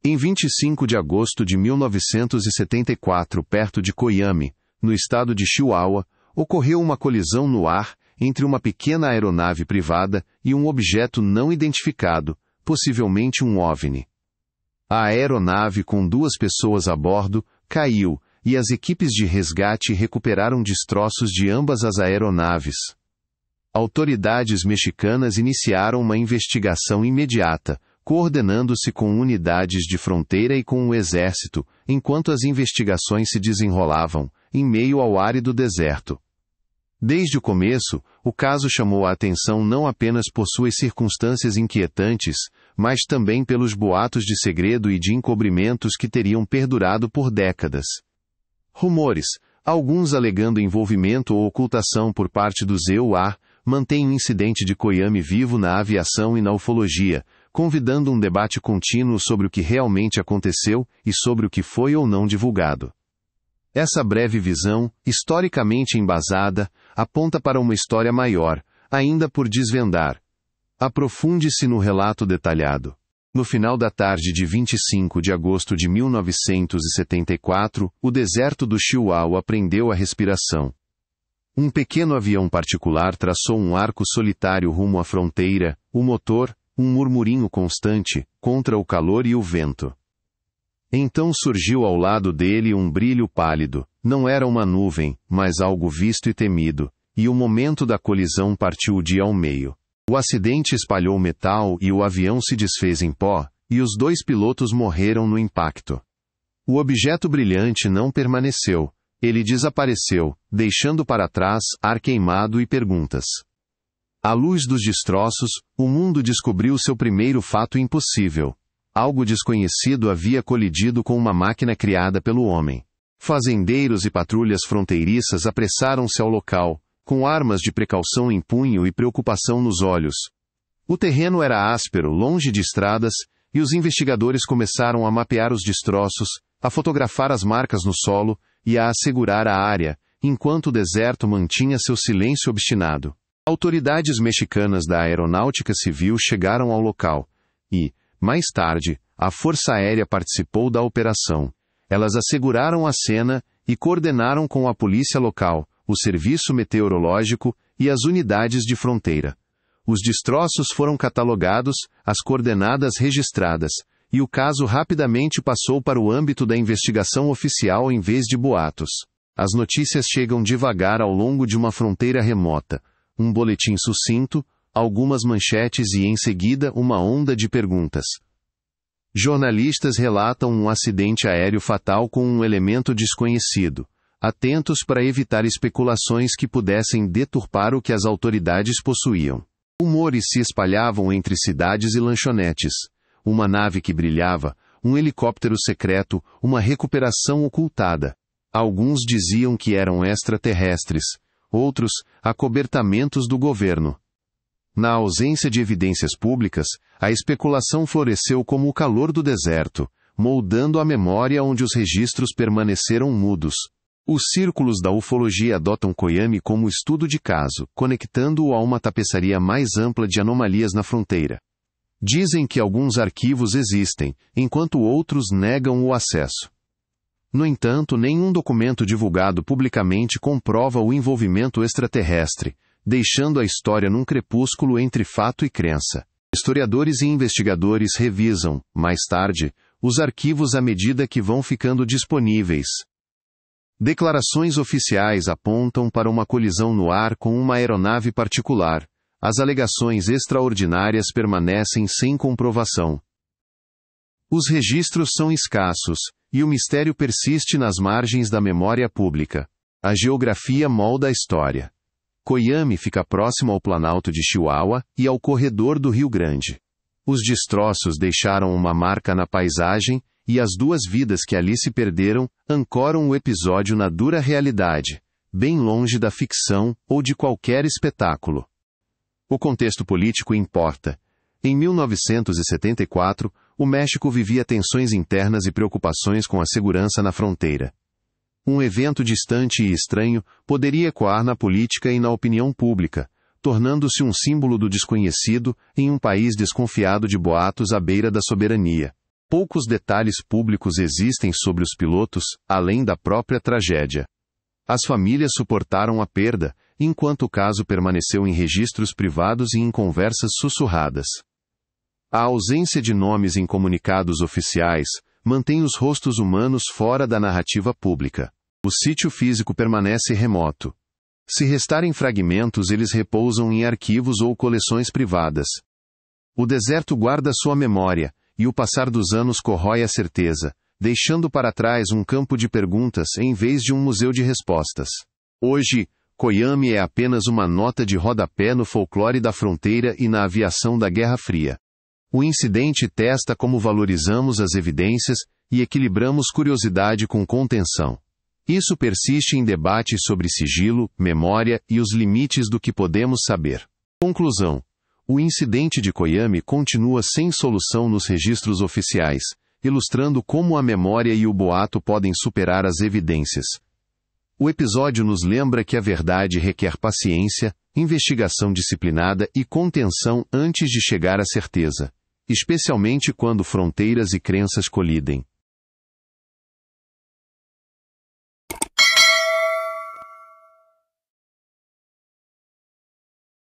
Em 25 de agosto de 1974, perto de Coyame, no estado de Chihuahua, ocorreu uma colisão no ar entre uma pequena aeronave privada e um objeto não identificado, possivelmente um OVNI. A aeronave, com 2 pessoas a bordo, caiu, e as equipes de resgate recuperaram destroços de ambas as aeronaves. Autoridades mexicanas iniciaram uma investigação imediata, coordenando-se com unidades de fronteira e com o exército, enquanto as investigações se desenrolavam, em meio ao árido deserto. Desde o começo, o caso chamou a atenção não apenas por suas circunstâncias inquietantes, mas também pelos boatos de segredo e de encobrimentos que teriam perdurado por décadas. Rumores, alguns alegando envolvimento ou ocultação por parte do EUA, mantêm o incidente de Coyame vivo na aviação e na ufologia, convidando um debate contínuo sobre o que realmente aconteceu e sobre o que foi ou não divulgado. Essa breve visão, historicamente embasada, aponta para uma história maior, ainda por desvendar. Aprofunde-se no relato detalhado. No final da tarde de 25 de agosto de 1974, o deserto do Chihuahua prendeu a respiração. Um pequeno avião particular traçou um arco solitário rumo à fronteira, o motor, um murmurinho constante, contra o calor e o vento. Então surgiu ao lado dele um brilho pálido, não era uma nuvem, mas algo visto e temido, e o momento da colisão partiu o dia ao meio. O acidente espalhou metal e o avião se desfez em pó, e os 2 pilotos morreram no impacto. O objeto brilhante não permaneceu, ele desapareceu, deixando para trás ar queimado e perguntas. À luz dos destroços, o mundo descobriu seu primeiro fato impossível. Algo desconhecido havia colidido com uma máquina criada pelo homem. Fazendeiros e patrulhas fronteiriças apressaram-se ao local, com armas de precaução em punho e preocupação nos olhos. O terreno era áspero, longe de estradas, e os investigadores começaram a mapear os destroços, a fotografar as marcas no solo e a assegurar a área, enquanto o deserto mantinha seu silêncio obstinado. Autoridades mexicanas da Aeronáutica Civil chegaram ao local e, mais tarde, a Força Aérea participou da operação. Elas asseguraram a cena e coordenaram com a polícia local, o serviço meteorológico e as unidades de fronteira. Os destroços foram catalogados, as coordenadas registradas, e o caso rapidamente passou para o âmbito da investigação oficial em vez de boatos. As notícias chegam devagar ao longo de uma fronteira remota. Um boletim sucinto, algumas manchetes e em seguida uma onda de perguntas. Jornalistas relatam um acidente aéreo fatal com um elemento desconhecido, atentos para evitar especulações que pudessem deturpar o que as autoridades possuíam. Rumores se espalhavam entre cidades e lanchonetes. Uma nave que brilhava, um helicóptero secreto, uma recuperação ocultada. Alguns diziam que eram extraterrestres, outros, acobertamentos do governo. Na ausência de evidências públicas, a especulação floresceu como o calor do deserto, moldando a memória onde os registros permaneceram mudos. Os círculos da ufologia adotam Coyame como estudo de caso, conectando-o a uma tapeçaria mais ampla de anomalias na fronteira. Dizem que alguns arquivos existem, enquanto outros negam o acesso. No entanto, nenhum documento divulgado publicamente comprova o envolvimento extraterrestre, deixando a história num crepúsculo entre fato e crença. Historiadores e investigadores revisam, mais tarde, os arquivos à medida que vão ficando disponíveis. Declarações oficiais apontam para uma colisão no ar com uma aeronave particular. As alegações extraordinárias permanecem sem comprovação. Os registros são escassos, e o mistério persiste nas margens da memória pública. A geografia molda a história. Coyame fica próximo ao Planalto de Chihuahua e ao corredor do Rio Grande. Os destroços deixaram uma marca na paisagem, e as 2 vidas que ali se perderam ancoram o episódio na dura realidade, bem longe da ficção ou de qualquer espetáculo. O contexto político importa. Em 1974, o México vivia tensões internas e preocupações com a segurança na fronteira. Um evento distante e estranho poderia ecoar na política e na opinião pública, tornando-se um símbolo do desconhecido em um país desconfiado de boatos à beira da soberania. Poucos detalhes públicos existem sobre os pilotos, além da própria tragédia. As famílias suportaram a perda, enquanto o caso permaneceu em registros privados e em conversas sussurradas. A ausência de nomes em comunicados oficiais mantém os rostos humanos fora da narrativa pública. O sítio físico permanece remoto. Se restarem fragmentos, eles repousam em arquivos ou coleções privadas. O deserto guarda sua memória, e o passar dos anos corrói a certeza, deixando para trás um campo de perguntas em vez de um museu de respostas. Hoje, Koyami é apenas uma nota de rodapé no folclore da fronteira e na aviação da Guerra Fria. O incidente testa como valorizamos as evidências e equilibramos curiosidade com contenção. Isso persiste em debates sobre sigilo, memória e os limites do que podemos saber. Conclusão. O incidente de Koyami continua sem solução nos registros oficiais, ilustrando como a memória e o boato podem superar as evidências. O episódio nos lembra que a verdade requer paciência, investigação disciplinada e contenção antes de chegar à certeza, especialmente quando fronteiras e crenças colidem.